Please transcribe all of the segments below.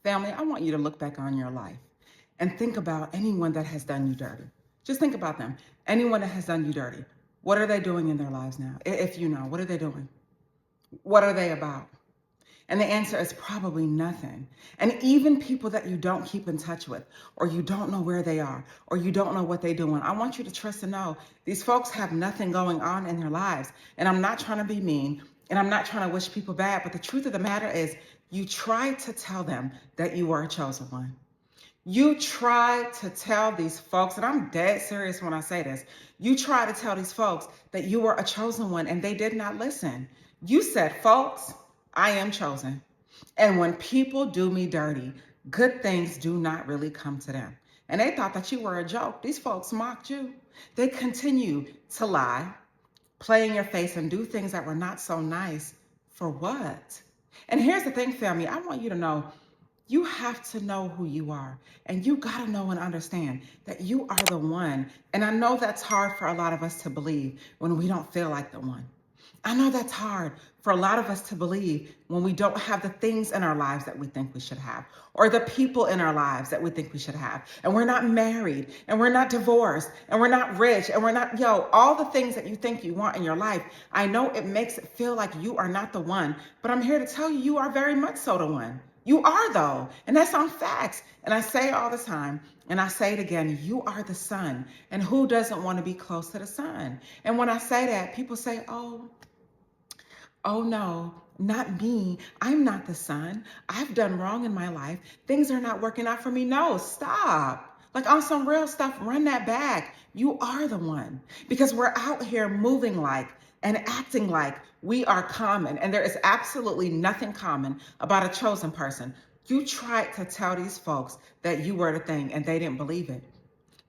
Family, I want you to look back on your life and think about anyone that has done you dirty. Just think about them. Anyone that has done you dirty. What are they doing in their lives now? If you know, what are they doing? What are they about? And the answer is probably nothing. And even people that you don't keep in touch with, or you don't know where they are, or you don't know what they're doing, I want you to trust and know these folks have nothing going on in their lives. And I'm not trying to be mean, and I'm not trying to wish people bad, but the truth of the matter is you try to tell them that you are a chosen one. You try to tell these folks, and I'm dead serious when I say this, you try to tell these folks that you were a chosen one and they did not listen. You said, folks, I am chosen. And when people do me dirty, good things do not really come to them. And they thought that you were a joke. These folks mocked you. They continue to lie, play in your face, and do things that were not so nice. For what? And here's the thing, family, I want you to know you have to know who you are, and you got to know and understand that you are the one. And I know that's hard for a lot of us to believe when we don't feel like the one. I know that's hard for a lot of us to believe when we don't have the things in our lives that we think we should have, or the people in our lives that we think we should have. And we're not married, and we're not divorced, and we're not rich, and we're not, all the things that you think you want in your life. I know it makes it feel like you are not the one, but I'm here to tell you, you are very much so the one. You are, though, and that's on facts. And I say it all the time, and I say it again, you are the sun. And who doesn't want to be close to the sun? And when I say that, people say, oh no, not me. I'm not the sun. I've done wrong in my life. Things are not working out for me. No, stop. Like on some real stuff, run that back. You are the one, because we're out here moving like and acting like we are common, and there is absolutely nothing common about a chosen person. You tried to tell these folks that you were the thing, and they didn't believe it.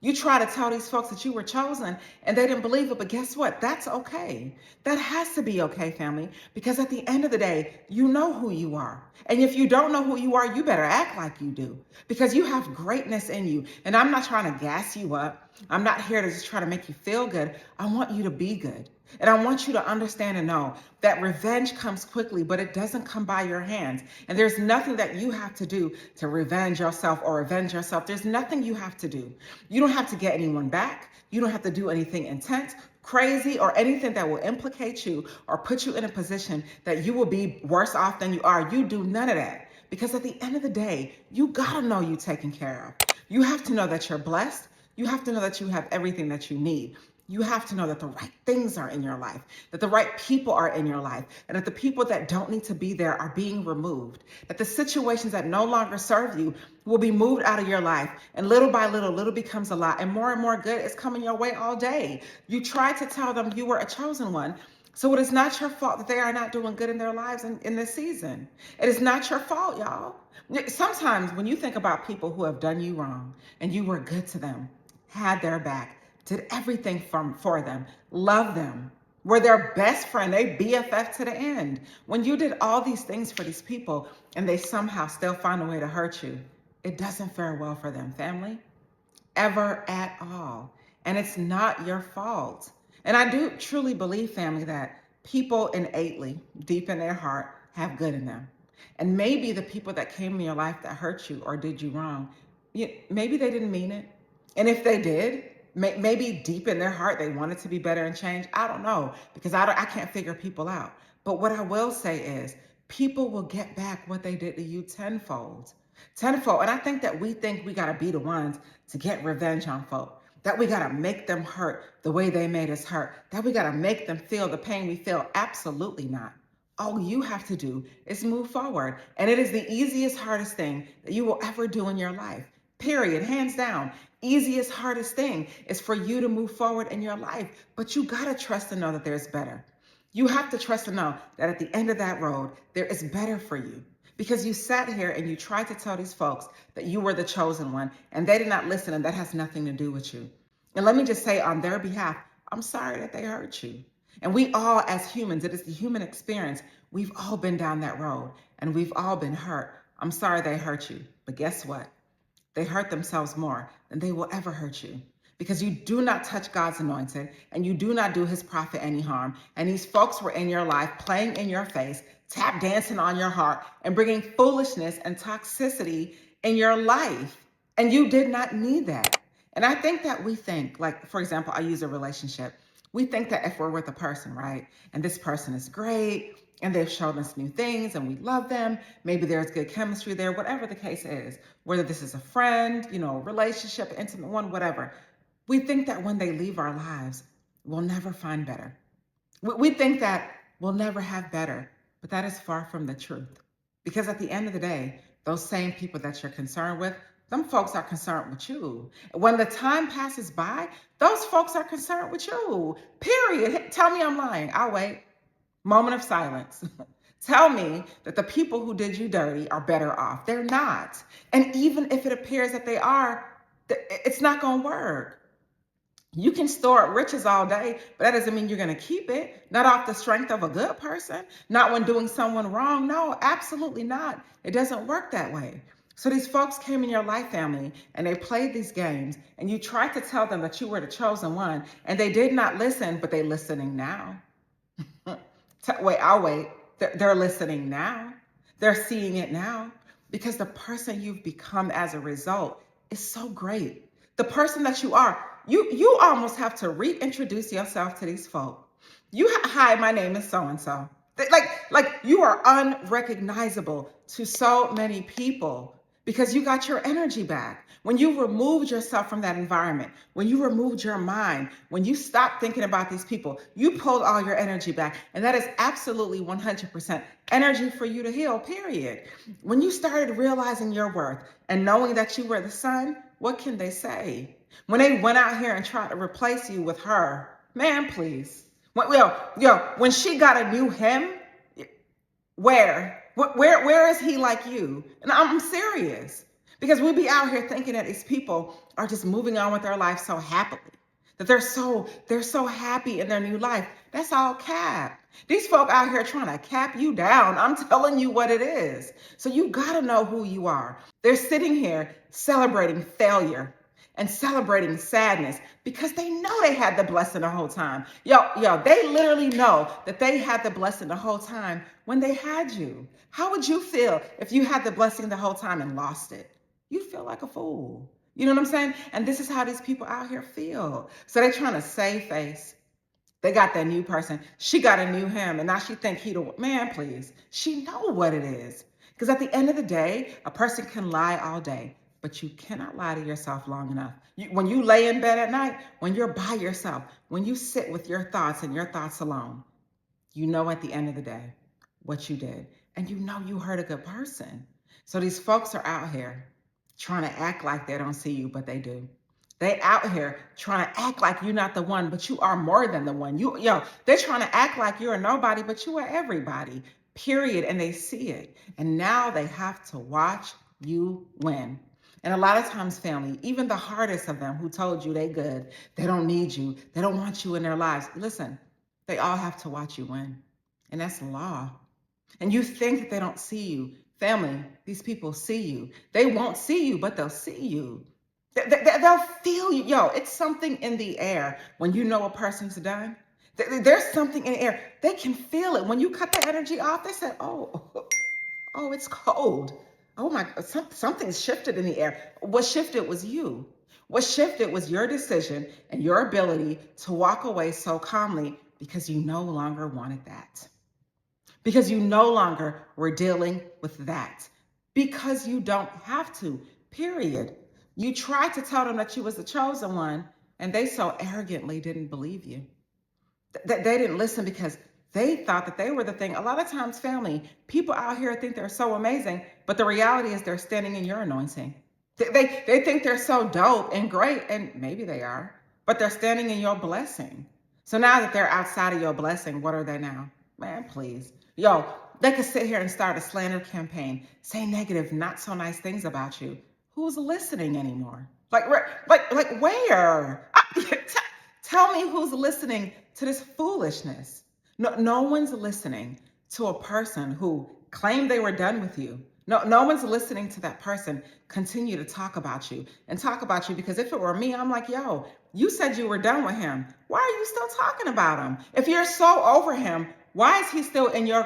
You try to tell these folks that you were chosen and they didn't believe it, but guess what? That's okay. That has to be okay, family, because at the end of the day, you know who you are. And if you don't know who you are, you better act like you do, because you have greatness in you. And I'm not trying to gas you up. I'm not here to just try to make you feel good. I want you to be good. And I want you to understand and know that revenge comes quickly, but it doesn't come by your hands. And there's nothing that you have to do to revenge yourself or avenge yourself. There's nothing you have to do. You don't have to get anyone back. You don't have to do anything intense, crazy, or anything that will implicate you or put you in a position that you will be worse off than you are. You do none of that. Because at the end of the day, you gotta know you're taken care of. You have to know that you're blessed. You have to know that you have everything that you need. You have to know that the right things are in your life, that the right people are in your life, and that the people that don't need to be there are being removed, that the situations that no longer serve you will be moved out of your life. And little by little, little becomes a lot, and more good is coming your way all day. You tried to tell them you were a chosen one. So it is not your fault that they are not doing good in their lives in this season. It is not your fault, y'all. Sometimes when you think about people who have done you wrong and you were good to them, had their back, did everything for them, loved them, were their best friend, they BFF to the end. When you did all these things for these people and they somehow still find a way to hurt you, it doesn't fare well for them, family, ever at all. And it's not your fault. And I do truly believe, family, that people innately, deep in their heart, have good in them. And maybe the people that came in your life that hurt you or did you wrong, maybe they didn't mean it. And if they did, maybe deep in their heart, they wanted to be better and change. I don't know, because I can't figure people out. But what I will say is people will get back what they did to you tenfold. Tenfold. And I think that we got to be the ones to get revenge on folk, that we got to make them hurt the way they made us hurt, that we got to make them feel the pain we feel. Absolutely not. All you have to do is move forward. And it is the easiest, hardest thing that you will ever do in your life. Period. Hands down. Easiest, hardest thing is for you to move forward in your life. But you got to trust and know that there's better. You have to trust and know that at the end of that road, there is better for you. Because you sat here and you tried to tell these folks that you were the chosen one, and they did not listen, and that has nothing to do with you. And let me just say on their behalf, I'm sorry that they hurt you. And we all, as humans, it is the human experience. We've all been down that road, and we've all been hurt. I'm sorry they hurt you. But guess what? They hurt themselves more than they will ever hurt you. because you do not touch God's anointed and you do not do his prophet any harm. And these folks were in your life, playing in your face, tap dancing on your heart, and bringing foolishness and toxicity in your life. And you did not need that. And I think that we think, like, for example, I use a relationship. We think that if we're with a person, right, and this person is great, and they've shown us new things and we love them, maybe there's good chemistry there, whatever the case is, whether this is a friend, relationship, intimate one, whatever. We think that when they leave our lives, we'll never find better. We think that we'll never have better, but that is far from the truth. Because at the end of the day, those same people that you're concerned with, them folks are concerned with you. When the time passes by, those folks are concerned with you. Period. Tell me I'm lying. I'll wait. Moment of silence. Tell me that the people who did you dirty are better off. They're not. And even if it appears that they are, it's not going to work. You can store up riches all day, but that doesn't mean you're going to keep it. Not off the strength of a good person, not when doing someone wrong. No, absolutely not. It doesn't work that way. So these folks came in your life, family, and they played these games, and you tried to tell them that you were the chosen one, and they did not listen, but they're listening now. Wait, I'll wait. They're listening now. They're seeing it now, because the person you've become as a result is so great. The person that you are, you almost have to reintroduce yourself to these folk. Hi, my name is so-and-so. Like you are unrecognizable to so many people because you got your energy back. When you removed yourself from that environment, when you removed your mind, when you stopped thinking about these people, you pulled all your energy back. And that is absolutely 100% energy for you to heal, period. When you started realizing your worth and knowing that you were the sun, what can they say? When they went out here and tried to replace you with her, man, please. When she got a new him, where is he like you? And I'm serious. Because we be out here thinking that these people are just moving on with their life so happily, that they're so happy in their new life. That's all cap. These folk out here trying to cap you down. I'm telling you what it is. So you gotta know who you are. They're sitting here celebrating failure and celebrating sadness because they know they had the blessing the whole time. They literally know that they had the blessing the whole time when they had you. How would you feel if you had the blessing the whole time and lost it? You feel like a fool. You know what I'm saying? And this is how these people out here feel. So they're trying to save face. They got that new person. She got a new him, and now she think he the man. Please, she know what it is. Because at the end of the day, a person can lie all day, but you cannot lie to yourself long enough. When you lay in bed at night, when you're by yourself, when you sit with your thoughts and your thoughts alone, you know at the end of the day what you did, and you know you hurt a good person. So these folks are out here trying to act like they don't see you, but they do. They out here trying to act like you're not the one, but you are more than the one. They're trying to act like you're a nobody, but you are everybody, period. And they see it. And now they have to watch you win. And a lot of times, family, even the hardest of them who told you they good, they don't need you, they don't want you in their lives. Listen, they all have to watch you win. And that's law. And you think that they don't see you. Family, these people see you. They won't see you, but they'll see you. They'll feel you. It's something in the air when you know a person's done. There's something in the air. They can feel it. When you cut the energy off, they say, oh, it's cold. Oh my, something's shifted in the air. What shifted was you. What shifted was your decision and your ability to walk away so calmly because you no longer wanted that. Because you no longer were dealing with that. Because you don't have to, period. You tried to tell them that you was the chosen one, and they so arrogantly didn't believe you. They didn't listen because they thought that they were the thing. A lot of times, family, people out here think they're so amazing, but the reality is they're standing in your anointing. They think they're so dope and great, and maybe they are, but they're standing in your blessing. So now that they're outside of your blessing, what are they now? Man, please. They could sit here and start a slander campaign, say negative, not so nice things about you. Who's listening anymore? Like where? Tell me who's listening to this foolishness. No one's listening to a person who claimed they were done with you, No one's listening to that person continue to talk about you and talk about you, because if it were me, I'm like, yo, you said you were done with him. Why are you still talking about him? If you're so over him, why is he still in your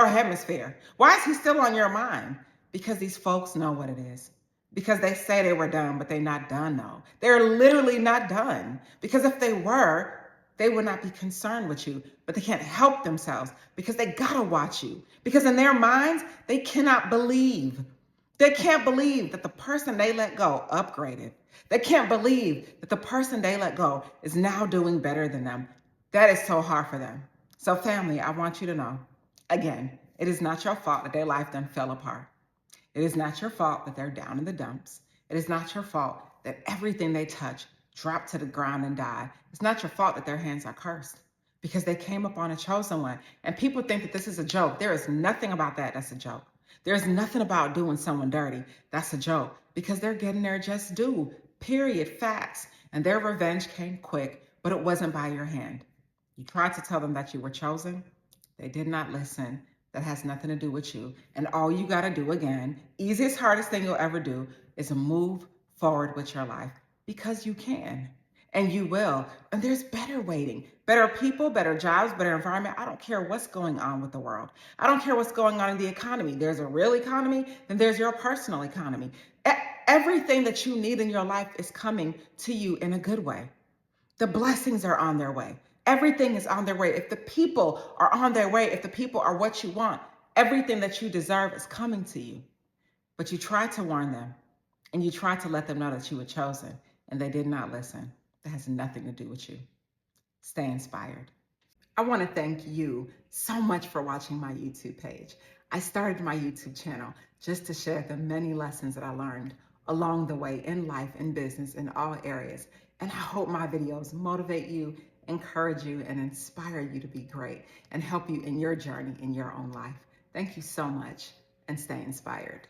hemisphere? Why is he still on your mind? Because these folks know what it is. Because they say they were done, but they're not done, though. They're literally not done. Because if they were, they would not be concerned with you, but they can't help themselves because they gotta watch you. Because in their minds, they cannot believe. They can't believe that the person they let go upgraded. They can't believe that the person they let go is now doing better than them. That is so hard for them. So family, I want you to know, again, it is not your fault that their life done fell apart. It is not your fault that they're down in the dumps. It is not your fault that everything they touch dropped to the ground and died. It's not your fault that their hands are cursed, because they came upon a chosen one. And people think that this is a joke. There is nothing about that that's a joke. There's nothing about doing someone dirty that's a joke, because they're getting their just due, period, facts. And their revenge came quick, but it wasn't by your hand. You tried to tell them that you were chosen. They did not listen. That has nothing to do with you. And all you got to do, again, easiest, hardest thing you'll ever do, is move forward with your life, because you can and you will. And there's better waiting, better people, better jobs, better environment. I don't care what's going on with the world. I don't care what's going on in the economy. There's a real economy, then there's your personal economy. Everything that you need in your life is coming to you in a good way. The blessings are on their way. Everything is on their way. If the people are on their way, if the people are what you want, everything that you deserve is coming to you. But you tried to warn them, and you tried to let them know that you were chosen, and they did not listen. That has nothing to do with you. Stay inspired. I want to thank you so much for watching my YouTube page. I started my YouTube channel just to share the many lessons that I learned along the way in life and business in all areas. And I hope my videos motivate you, encourage you, and inspire you to be great and help you in your journey in your own life. Thank you so much, and stay inspired.